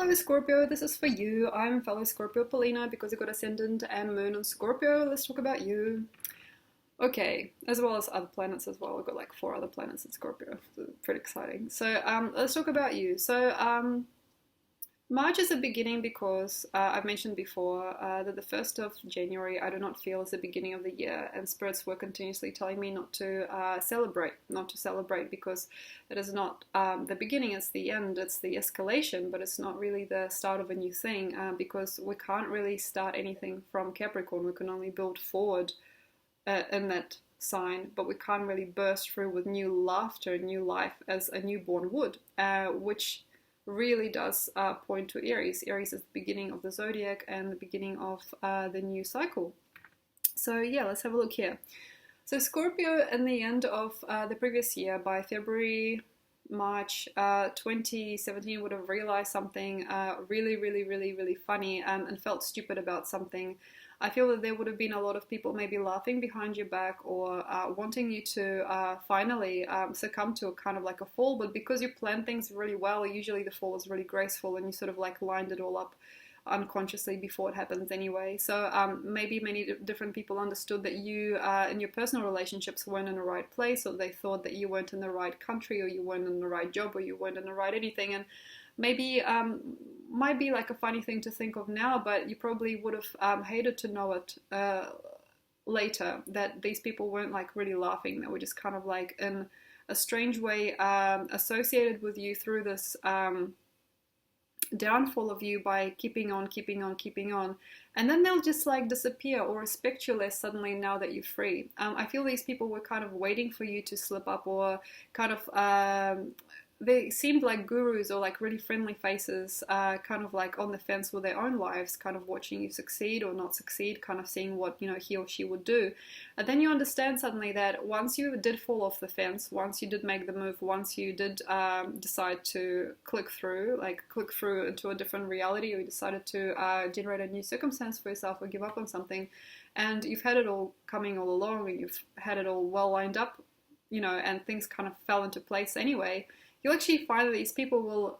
Hello Scorpio, this is for you. I'm fellow Scorpio Paulina because I got Ascendant and Moon on Scorpio. Let's talk about you. Okay, as well as other planets as well. I've got like 4 other planets in Scorpio. So pretty exciting. So let's talk about you. March is a beginning because I've mentioned before that the 1st of January I do not feel is the beginning of the year, and spirits were continuously telling me not to celebrate because it is not the beginning, it's the end, it's the escalation, but it's not really the start of a new thing because we can't really start anything from Capricorn. We can only build forward in that sign, but we can't really burst through with new laughter, new life as a newborn would, which really does point to Aries. Aries is the beginning of the zodiac and the beginning of the new cycle. So yeah, let's have a look here. So Scorpio, in the end of the previous year, by February, March 2017, would have realized something really funny and felt stupid about something. I feel that there would have been a lot of people maybe laughing behind your back or wanting you to finally succumb to a kind of like a fall, but because you plan things really well, usually the fall is really graceful and you sort of like lined it all up unconsciously before it happens anyway. So maybe many different people understood that you in your personal relationships weren't in the right place, or they thought that you weren't in the right country, or you weren't in the right job, or you weren't in the right anything. And maybe might be like a funny thing to think of now, but you probably would have hated to know it later, that these people weren't like really laughing. They were just kind of like in a strange way associated with you through this downfall of you by keeping on, and then they'll just like disappear or respect you less suddenly now that you're free. I feel these people were kind of waiting for you to slip up, or kind of they seemed like gurus or like really friendly faces, kind of like on the fence with their own lives, kind of watching you succeed or not succeed, kind of seeing what, you know, he or she would do. And then you understand suddenly that once you did fall off the fence, once you did make the move, once you did decide to click through into a different reality, or you decided to generate a new circumstance for yourself or give up on something, and you've had it all coming all along and you've had it all well lined up, you know, and things kind of fell into place anyway, you'll actually find that these people will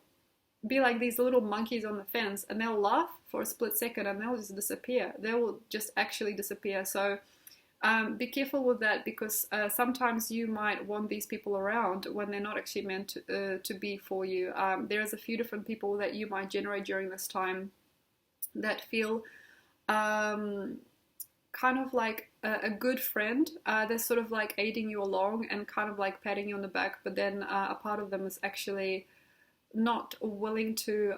be like these little monkeys on the fence, and they'll laugh for a split second and they'll just disappear. They will just actually disappear. So be careful with that, because sometimes you might want these people around when they're not actually meant to be for you. There's a few different people that you might generate during this time that feel kind of like a good friend. They're sort of like aiding you along and kind of like patting you on the back, but then a part of them is actually not willing to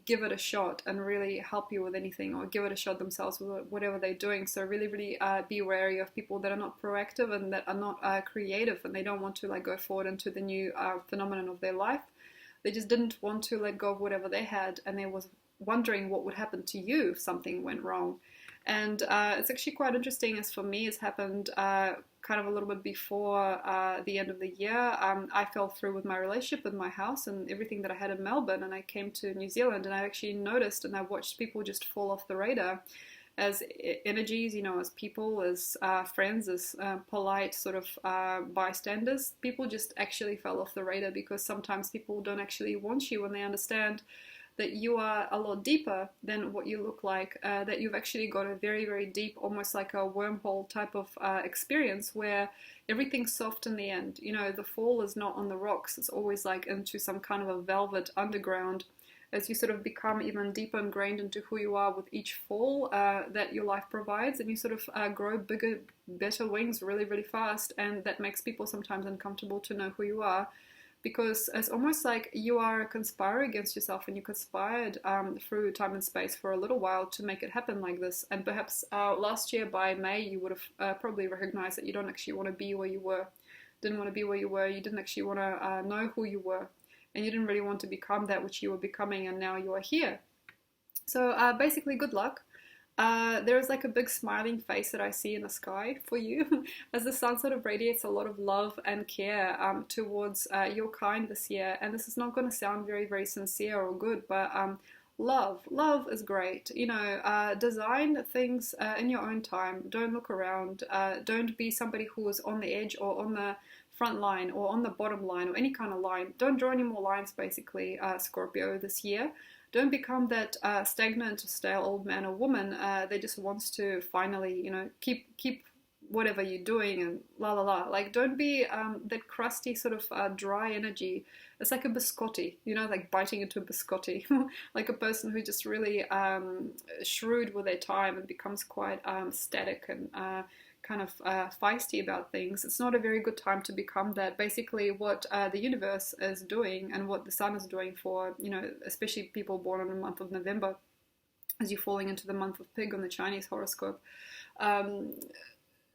give it a shot and really help you with anything, or give it a shot themselves with whatever they're doing. So really be wary of people that are not proactive and that are not creative, and they don't want to like go forward into the new phenomenon of their life. They just didn't want to let go of whatever they had, and they was wondering what would happen to you if something went wrong. And it's actually quite interesting, as for me, it's happened kind of a little bit before the end of the year. I fell through with my relationship with my house and everything that I had in Melbourne, and I came to New Zealand, and I actually noticed and I watched people just fall off the radar as energies, you know, as people, as friends, as polite sort of bystanders. People just actually fell off the radar, because sometimes people don't actually want you when they understand that you are a lot deeper than what you look like, that you've actually got a very deep, almost like a wormhole type of experience where everything's soft in the end. You know, the fall is not on the rocks, it's always like into some kind of a velvet underground, as you sort of become even deeper ingrained into who you are with each fall that your life provides, and you sort of grow bigger, better wings really fast, and that makes people sometimes uncomfortable to know who you are, because it's almost like you are conspiring against yourself, and you conspired through time and space for a little while to make it happen like this. And perhaps last year by May you would have probably recognized that you don't actually want to be where you were, you didn't actually want to know who you were, and you didn't really want to become that which you were becoming, and now you are here. So basically, good luck. There is like a big smiling face that I see in the sky for you as the sun sort of radiates a lot of love and care towards your kind this year. And this is not going to sound very sincere or good, but love is great. You know, design things in your own time. Don't look around. Don't be somebody who is on the edge or on the front line or on the bottom line or any kind of line. Don't draw any more lines, basically, Scorpio, this year. Don't become that stagnant, stale old man or woman that just wants to finally, keep whatever you're doing and la la la. Like, don't be that crusty sort of dry energy. It's like a biscotti, like biting into a biscotti, like a person who just really shrewd with their time and becomes quite static and kind of feisty about things. It's not a very good time to become that. Basically, what the universe is doing and what the sun is doing for, especially people born in the month of November, as you're falling into the month of Pig on the Chinese horoscope.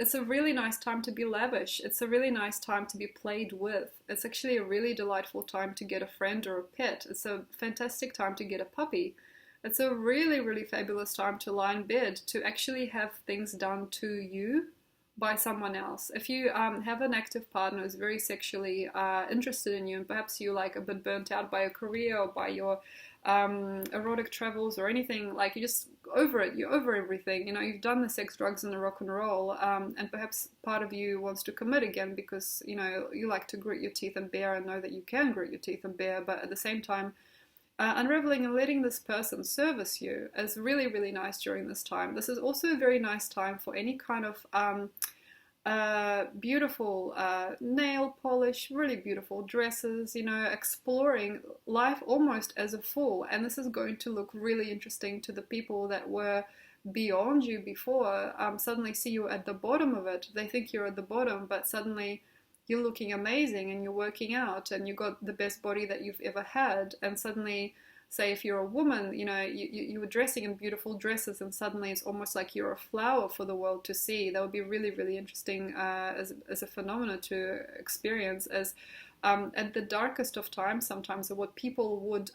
It's a really nice time to be lavish. It's a really nice time to be played with. It's actually a really delightful time to get a friend or a pet. It's a fantastic time to get a puppy. It's a really, really fabulous time to lie in bed, to actually have things done to you by someone else. If you have an active partner who's very sexually interested in you, and perhaps you're like a bit burnt out by your career or by your erotic travels or anything, like you're just over it, you're over everything, you've done the sex, drugs and the rock and roll, and perhaps part of you wants to commit again because, you like to grit your teeth and bear and know that you can grit your teeth and bear, but at the same time, unraveling and letting this person service you is really, really nice during this time. This is also a very nice time for any kind of beautiful nail polish, really beautiful dresses, exploring life almost as a fool. And this is going to look really interesting to the people that were beyond you before, suddenly see you at the bottom of it. They think you're at the bottom, but suddenly you're looking amazing and you're working out and you got the best body that you've ever had. And suddenly, say if you're a woman, you were dressing in beautiful dresses and suddenly it's almost like you're a flower for the world to see. That would be really, really interesting as a phenomenon to experience, as at the darkest of times, sometimes what people would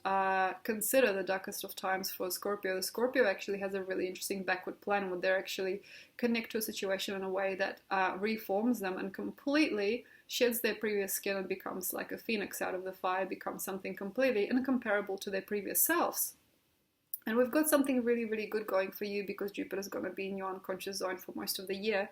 consider the darkest of times for Scorpio. The Scorpio actually has a really interesting backward plan where they actually connect to a situation in a way that reforms them and completely sheds their previous skin and becomes like a phoenix out of the fire, becomes something completely incomparable to their previous selves. And we've got something really, really good going for you because Jupiter's going to be in your unconscious zone for most of the year.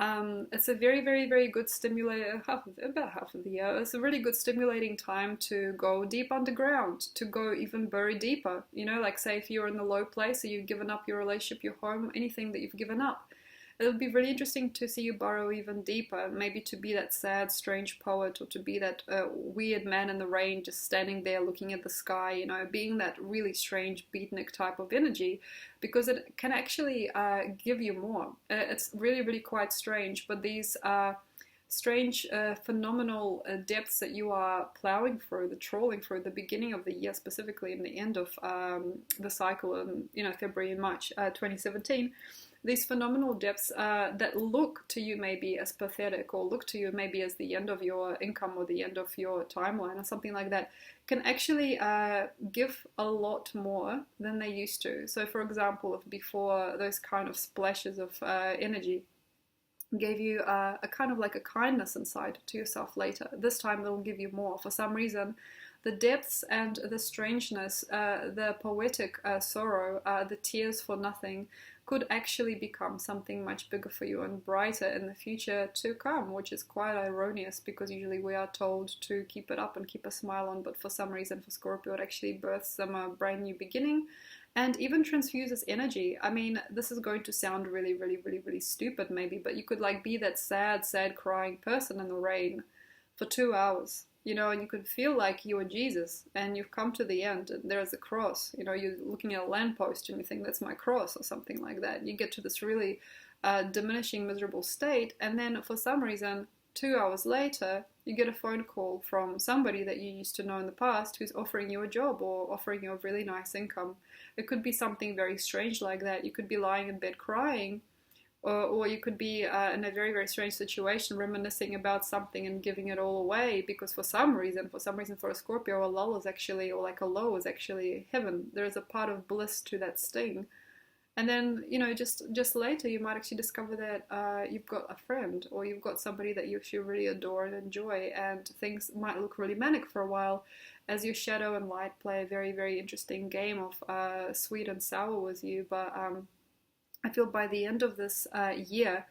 It's a very, very, very good stimulator, about half of the year. It's a really good stimulating time to go deep underground, to go even bury deeper. Like say if you're in the low place or you've given up your relationship, your home, anything that you've given up. It'll be really interesting to see you burrow even deeper, maybe to be that sad, strange poet, or to be that weird man in the rain just standing there looking at the sky, being that really strange beatnik type of energy, because it can actually give you more. It's really, really quite strange, but these strange, phenomenal depths that you are plowing through, the trawling through the beginning of the year specifically and the end of the cycle in February and March 2017, these phenomenal depths that look to you maybe as pathetic or look to you maybe as the end of your income or the end of your timeline or something like that, can actually give a lot more than they used to. So for example, if before those kind of splashes of energy gave you a kind of like a kindness inside to yourself later, this time they'll give you more. For some reason, the depths and the strangeness, the poetic sorrow, the tears for nothing, could actually become something much bigger for you and brighter in the future to come, which is quite erroneous because usually we are told to keep it up and keep a smile on, but for some reason for Scorpio it actually births them a brand new beginning and even transfuses energy. I mean, this is going to sound really, really, really, really stupid maybe, but you could like be that sad, sad crying person in the rain for 2 hours. And you could feel like you are Jesus and you've come to the end and there's a cross. You're looking at a lamppost and you think that's my cross or something like that. You get to this really diminishing, miserable state, and then for some reason, 2 hours later, you get a phone call from somebody that you used to know in the past who's offering you a job or offering you a really nice income. It could be something very strange like that. You could be lying in bed crying, or you could be in a very, very strange situation, reminiscing about something and giving it all away because for some reason for a Scorpio, a lull is actually, or like a low is actually heaven. There's a part of bliss to that sting. And then, just later you might actually discover that you've got a friend or you've got somebody that you actually really adore and enjoy, and things might look really manic for a while as your shadow and light play a very, very interesting game of sweet and sour with you. But I feel by the end of this year,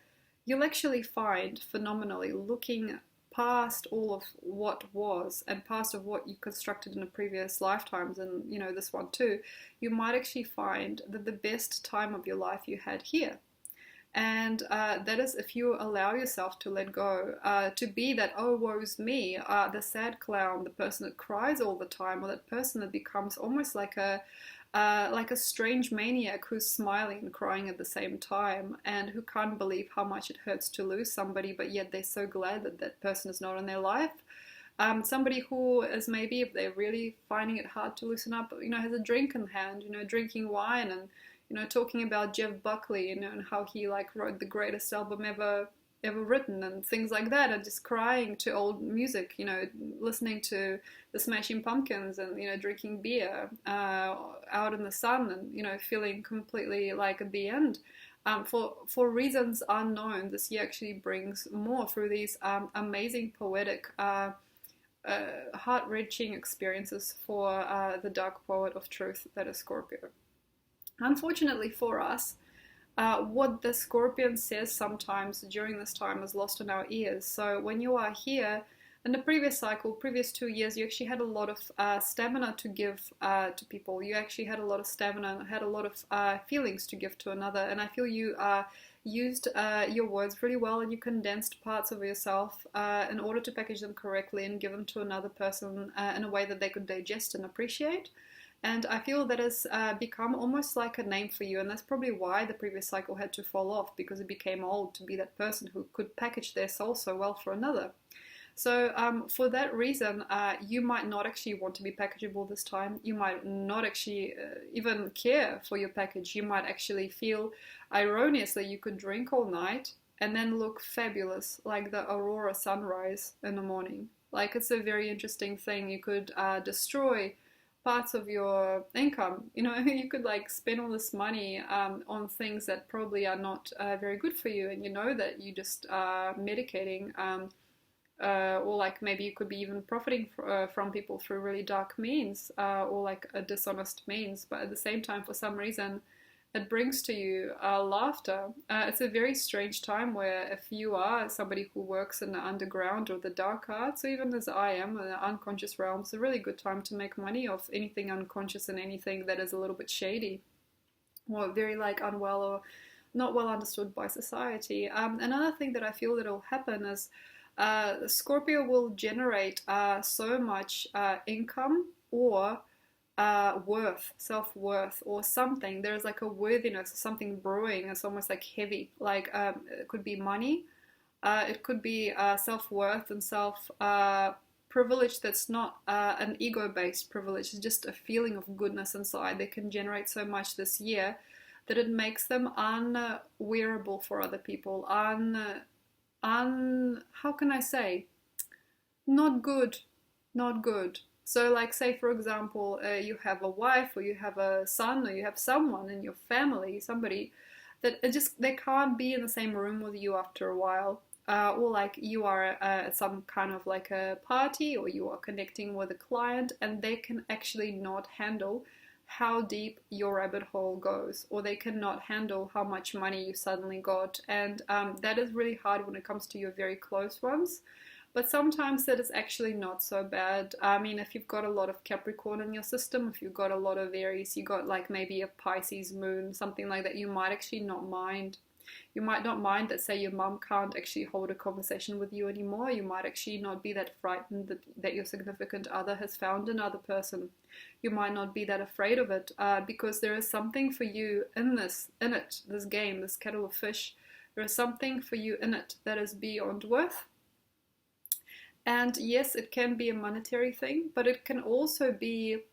you'll actually find phenomenally looking past all of what was and past of what you constructed in the previous lifetimes, and you know this one too, you might actually find that the best time of your life you had here. And that is if you allow yourself to let go, to be that, oh, woe's me, the sad clown, the person that cries all the time, or that person that becomes almost like a strange maniac who's smiling and crying at the same time, and who can't believe how much it hurts to lose somebody, but yet they're so glad that that person is not in their life. Somebody who is, maybe if they're really finding it hard to loosen up, you know, has a drink in hand, you know, drinking wine and, you know, talking about Jeff Buckley, you know, and how he like wrote the greatest album ever written and things like that, and just crying to old music, you know, listening to the Smashing Pumpkins and, you know, drinking beer out in the sun and, you know, feeling completely like at the end. For reasons unknown, this year actually brings more through these amazing poetic heart-wrenching experiences for the dark poet of truth that is Scorpio. Unfortunately for us, what the Scorpion says sometimes during this time is lost in our ears. So when you are here, in the previous cycle, previous 2 years, you actually had a lot of stamina to give to people. You actually had a lot of stamina and had a lot of feelings to give to another. And I feel you used your words really well, and you condensed parts of yourself in order to package them correctly and give them to another person in a way that they could digest and appreciate. And I feel that has become almost like a name for you. And that's probably why the previous cycle had to fall off, because it became old to be that person who could package their soul so well for another. So for that reason, you might not actually want to be packageable this time. You might not actually even care for your package. You might actually feel erroneously you could drink all night and then look fabulous, like the aurora sunrise in the morning. Like, it's a very interesting thing. You could destroy parts of your income. You know, you could like spend all this money on things that probably are not very good for you, and you know that you just medicating, or like maybe you could be even profiting from people through really dark means, or like a dishonest means, but at the same time, for some reason, it brings to you laughter. It's a very strange time where, if you are somebody who works in the underground or the dark arts, or even as I am in the unconscious realm, it's a really good time to make money off anything unconscious and anything that is a little bit shady or very like unwell or not well understood by society. Another thing that I feel that will happen is Scorpio will generate so much income or worth, self-worth, or something. There's like a worthiness, something brewing. It's almost like heavy, like it could be money, it could be self-worth and self privilege that's not an ego-based privilege. It's just a feeling of goodness inside. They can generate so much this year that it makes them unwearable for other people, how can I say, not good. So like, say for example, you have a wife, or you have a son, or you have someone in your family, somebody that they can't be in the same room with you after a while, or like you are at some kind of like a party, or you are connecting with a client, and they can actually not handle how deep your rabbit hole goes, or they cannot handle how much money you suddenly got. And that is really hard when it comes to your very close ones. But sometimes that is actually not so bad. I mean, if you've got a lot of Capricorn in your system, if you've got a lot of Aries, you got like maybe a Pisces moon, something like that, you might actually not mind. You might not mind that, say, your mum can't actually hold a conversation with you anymore. You might actually not be that frightened that your significant other has found another person. You might not be that afraid of it, because there is something for you in this game, this kettle of fish. There is something for you in it that is beyond worth. And yes, it can be a monetary thing, but it can also be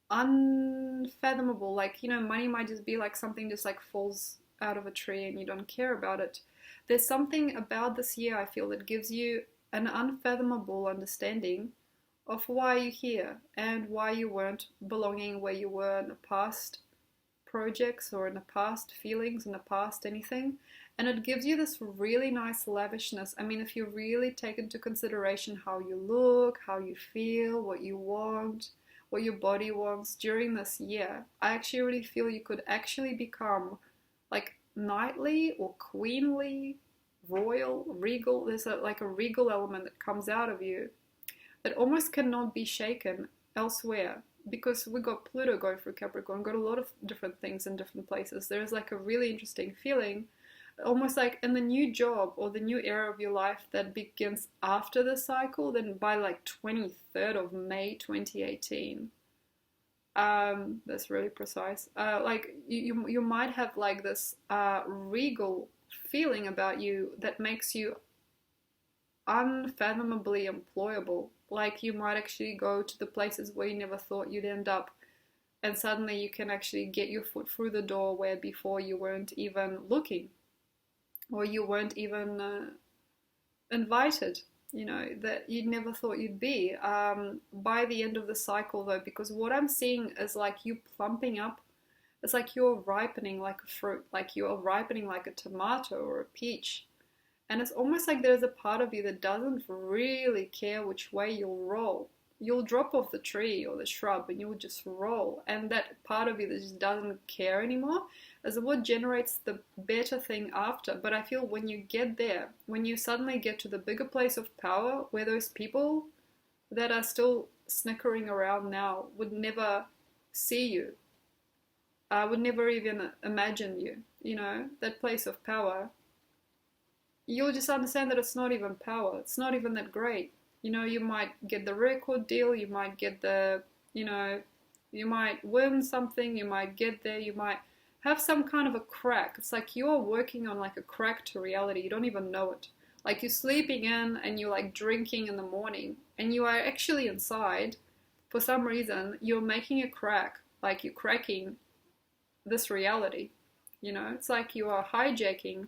unfathomable. Like, you know, money might just be like something just like falls out of a tree and you don't care about it. There's something about this year, I feel, that gives you an unfathomable understanding of why you're here and why you weren't belonging where you were in the past projects, or in the past feelings, in the past anything. And it gives you this really nice lavishness. I mean, if you really take into consideration how you look, how you feel, what you want, what your body wants during this year, I actually really feel you could actually become like knightly or queenly royal, regal. There's like a regal element that comes out of you that almost cannot be shaken elsewhere, because we got Pluto going through Capricorn, got a lot of different things in different places. There's like a really interesting feeling, almost like in the new job or the new era of your life that begins after the cycle, then by like 23rd of May 2018. That's really precise. Like you might have like this regal feeling about you that makes you unfathomably employable. Like you might actually go to the places where you never thought you'd end up, and suddenly you can actually get your foot through the door where before you weren't even looking, or you weren't even invited, you know, that you never thought you'd be. By the end of the cycle though, because what I'm seeing is like you plumping up. It's like you're ripening like a fruit, like you're ripening like a tomato or a peach. And it's almost like there's a part of you that doesn't really care which way you'll roll. You'll drop off the tree or the shrub and you'll just roll. And that part of you that just doesn't care anymore is what generates the better thing after. But I feel when you get there, when you suddenly get to the bigger place of power, where those people that are still snickering around now would never see you, would never even imagine you, you know, that place of power, you'll just understand that it's not even power. It's not even that great. You know, you might get the record deal, you might get the, you know, you might win something, you might get there, you might have some kind of a crack. It's like you're working on like a crack to reality. You don't even know it. Like you're sleeping in and you're like drinking in the morning, and you are actually inside, for some reason, you're making a crack. Like you're cracking this reality. You know, it's like you are hijacking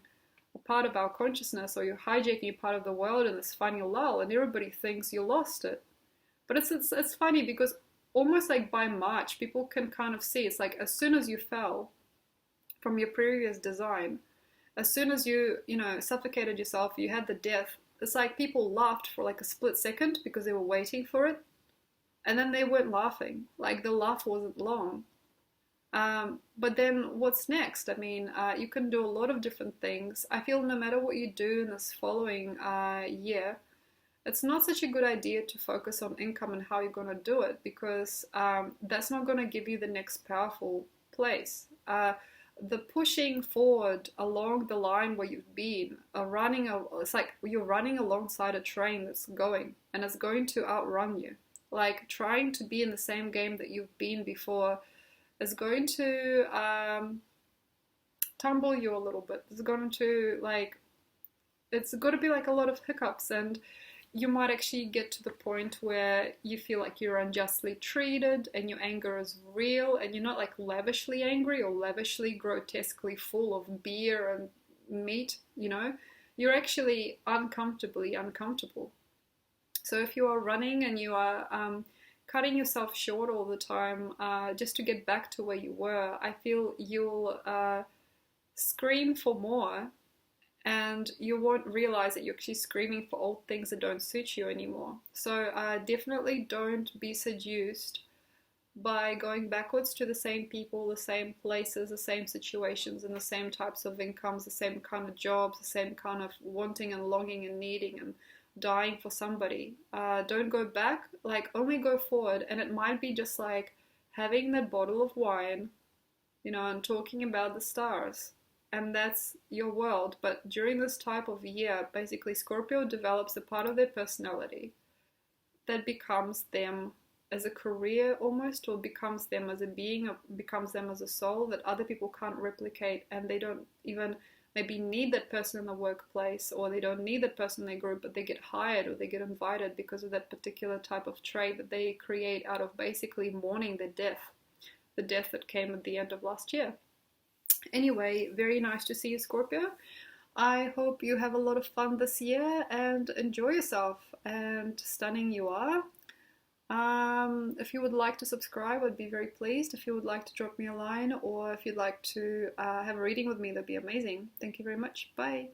a part of our consciousness, or you're hijacking a part of the world in this funny lull, and everybody thinks you lost it. But it's funny because almost like by March, people can kind of see, it's like as soon as you fell from your previous design, as soon as you know, suffocated yourself, you had the death, it's like people laughed for like a split second because they were waiting for it, and then they weren't laughing. Like the laugh wasn't long. But then what's next? I mean, you can do a lot of different things. I feel no matter what you do in this following year, it's not such a good idea to focus on income and how you're going to do it, because that's not going to give you the next powerful place. The pushing forward along the line where you've been, it's like you're running alongside a train that's going, and it's going to outrun you. Like trying to be in the same game that you've been before is going to tumble you a little bit. It's going to be like a lot of hiccups, and you might actually get to the point where you feel like you're unjustly treated and your anger is real, and you're not like lavishly angry or lavishly grotesquely full of beer and meat, you know. You're actually uncomfortably uncomfortable. So if you are running and you are cutting yourself short all the time just to get back to where you were, I feel you'll scream for more, and you won't realize that you're actually screaming for old things that don't suit you anymore. So definitely don't be seduced by going backwards to the same people, the same places, the same situations, and the same types of incomes, the same kind of jobs, the same kind of wanting and longing and needing and dying for somebody. Don't go back, like only go forward. And it might be just like having that bottle of wine, you know, and talking about the stars, and that's your world. But during this type of year, basically Scorpio develops a part of their personality that becomes them as a career almost, or becomes them as a being, or becomes them as a soul that other people can't replicate, and they don't even maybe need that person in the workplace, or they don't need that person in their group, but they get hired or they get invited because of that particular type of trait that they create out of basically mourning the death that came at the end of last year. Anyway, very nice to see you, Scorpio. I hope you have a lot of fun this year and enjoy yourself, and stunning you are. If you would like to subscribe, I'd be very pleased. If you would like to drop me a line, or if you'd like to have a reading with me, that'd be amazing. Thank you very much. Bye.